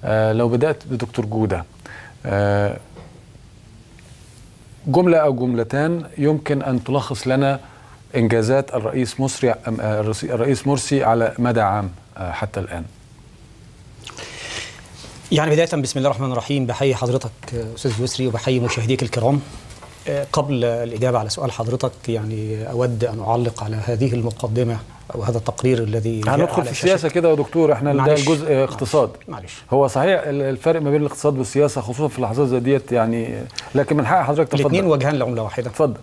لو بدأت بدكتور جودة، جملة أو جملتان يمكن أن تلخص لنا إنجازات الرئيس مرسي على مدى عام حتى الآن. يعني بداية بسم الله الرحمن الرحيم، بحيي حضرتك أستاذ يسري وبحيي مشاهديك الكرام. قبل الإجابة على سؤال حضرتك يعني أود أن أعلق على هذه المقدمة أو هذا التقرير الذي هندخل في السياسة كده يا دكتور، احنا ده الجزء اقتصاد. معلش. هو صحيح الفرق ما بين الاقتصاد والسياسة خصوصا في اللحظات زي ديت يعني، لكن من حق حضرتك تفضل. الاثنين وجهان لعملة واحدة. اتفضل.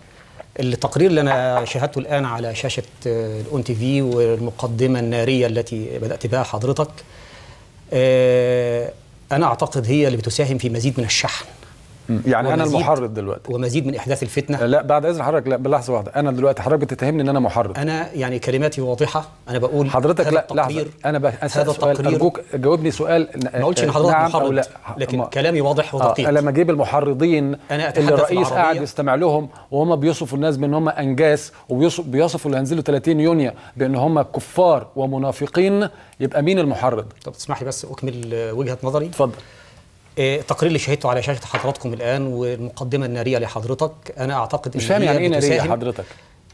التقرير اللي أنا شاهدته الآن على شاشة الأون تي في والمقدمة النارية التي بدأت بها حضرتك، أنا أعتقد هي اللي بتساهم في مزيد من الشحن. يعني أنا المحرض دلوقتي ومزيد من إحداث الفتنة. لا بعد إذن حضرتك، لا بلحظة واحدة، أنا دلوقتي حضرتك بتتهمني إن أنا محرض. أنا يعني كلماتي واضحة، أنا بقول حضرتك لا لحظة، أنا بسأل سؤال، أرجوك جاوبني سؤال. ما قلتش إن حضرتك نعم محرض، أو لا، لكن كلامي واضح ودقيق. لما أجيب المحرضين اللي الرئيس قاعد يستمع لهم وهم بيوصفوا الناس بأن هم أنجاس، وبيوصفوا اللي هينزلوا 30 يونيو بأن هم كفار ومنافقين، يبقى مين المحرض؟ طب تسمح لي بس أكمل وجهة نظري؟ اتفضل. التقرير اللي شاهدته على شاشة حضراتكم الآن والمقدمة النارية لحضرتك، أنا أعتقد مش فاهم يعني إيه نارية حضرتك؟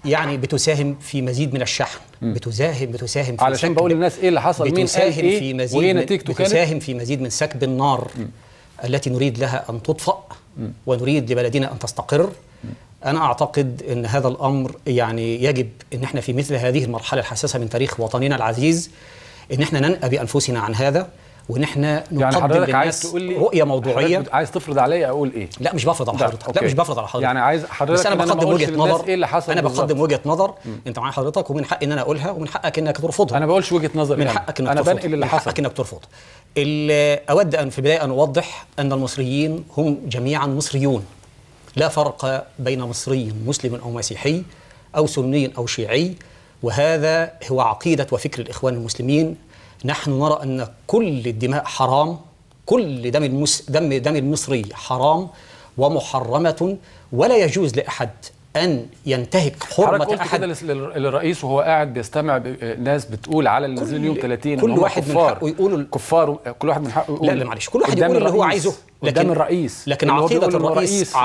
يعني بتساهم في مزيد من الشحن، بتساهم في علشان بقول للناس إيه اللي حصل، مين قال إيه وإيه نتيجته كانت، بتساهم في مزيد من سكب النار التي نريد لها أن تطفأ ونريد لبلدنا أن تستقر. أنا أعتقد أن هذا الأمر يعني يجب أن احنا في مثل هذه المرحلة الحساسة من تاريخ وطننا العزيز أن احنا ننأى بأنفسنا عن هذا، وان احنا نقدم للناس رؤيه موضوعيه. عايز تفرض عليا اقول ايه؟ لا مش بفرض على حضرتك، لا مش بفرض على حضرتك، يعني عايز حضرتك، بس انا بقدم وجهه نظر. ايه اللي حصل؟ انا بقدم وجهه نظر، انت معايا حضرتك، ومن حقي ان انا اقولها ومن حقك انك ترفضها. انا ما بقولش وجهه نظر، من حقك انك ترفض، انا بنقل اللي حصل، من حقك انك ترفض. اود ان في البدايه ان اوضح ان المصريين هم جميعا مصريون، لا فرق بين مصري مسلم او مسيحي او سني او شيعي، وهذا هو عقيده وفكر الاخوان المسلمين. نحن نرى أن كل الدماء حرام، كل دم المصري حرام ومحرمة، ولا يجوز لأحد أن ينتهك حرمة أحد. كده للرئيس وهو قاعد بيستمع ناس بتقول على النزول يوم 30 كل واحد من حقه يقول كفار، كل واحد من حقه يقول. لا معلش، كل واحد يقول اللي هو عايزه، لكن الرئيس، لكن عقيدة الرئيس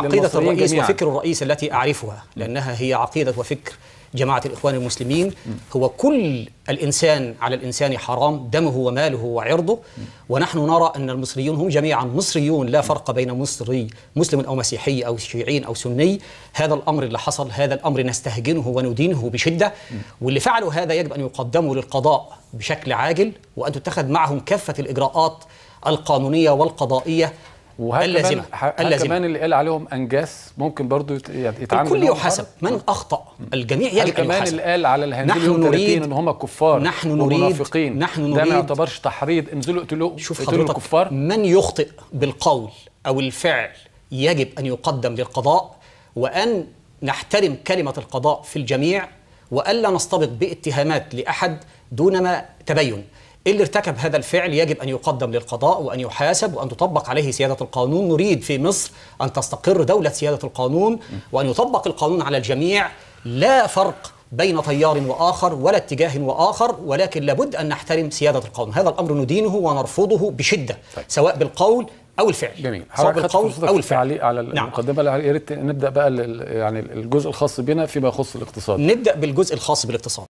وفكر الرئيس التي أعرفها، لأنها هي عقيدة وفكر جماعة الإخوان المسلمين، هو كل الإنسان على الإنسان حرام، دمه وماله وعرضه. ونحن نرى أن المصريون هم جميعا مصريون، لا فرق بين مصري مسلم أو مسيحي أو شيعي أو سني. هذا الأمر اللي حصل، هذا الأمر نستهجنه وندينه بشدة، واللي فعلوا هذا يجب أن يقدموا للقضاء بشكل عاجل، وأن تتخذ معهم كافة الإجراءات القانونية والقضائية اللازمة. كمان اللي قال عليهم أنجاس ممكن برضو يتعامل، الكل يحاسب، من أخطأ الجميع يجب أن يحاسب. كمان اللي قال على الهنزول يوم 30 ان هم كفار ومنافقين، ده ما يعتبرش تحريض؟ انزلوا اقتلوا الكفار. من يخطئ بالقول أو الفعل يجب أن يقدم للقضاء، وأن نحترم كلمة القضاء في الجميع، وألا نستبق باتهامات لأحد دون ما تبين. اللي ارتكب هذا الفعل يجب أن يقدم للقضاء وأن يحاسب وأن تطبق عليه سيادة القانون. نريد في مصر أن تستقر دولة سيادة القانون، وأن يطبق القانون على الجميع، لا فرق بين تيار وآخر ولا اتجاه وآخر، ولكن لابد أن نحترم سيادة القانون. هذا الأمر ندينه ونرفضه بشدة، سواء بالقول أو الفعل. جميل. سواء بالقول أو الفعل. على المقدمة. نعم. يا ريت نبدأ بقى يعني الجزء الخاص بنا فيما يخص الاقتصاد. نبدأ بالجزء الخاص بالاقتصاد.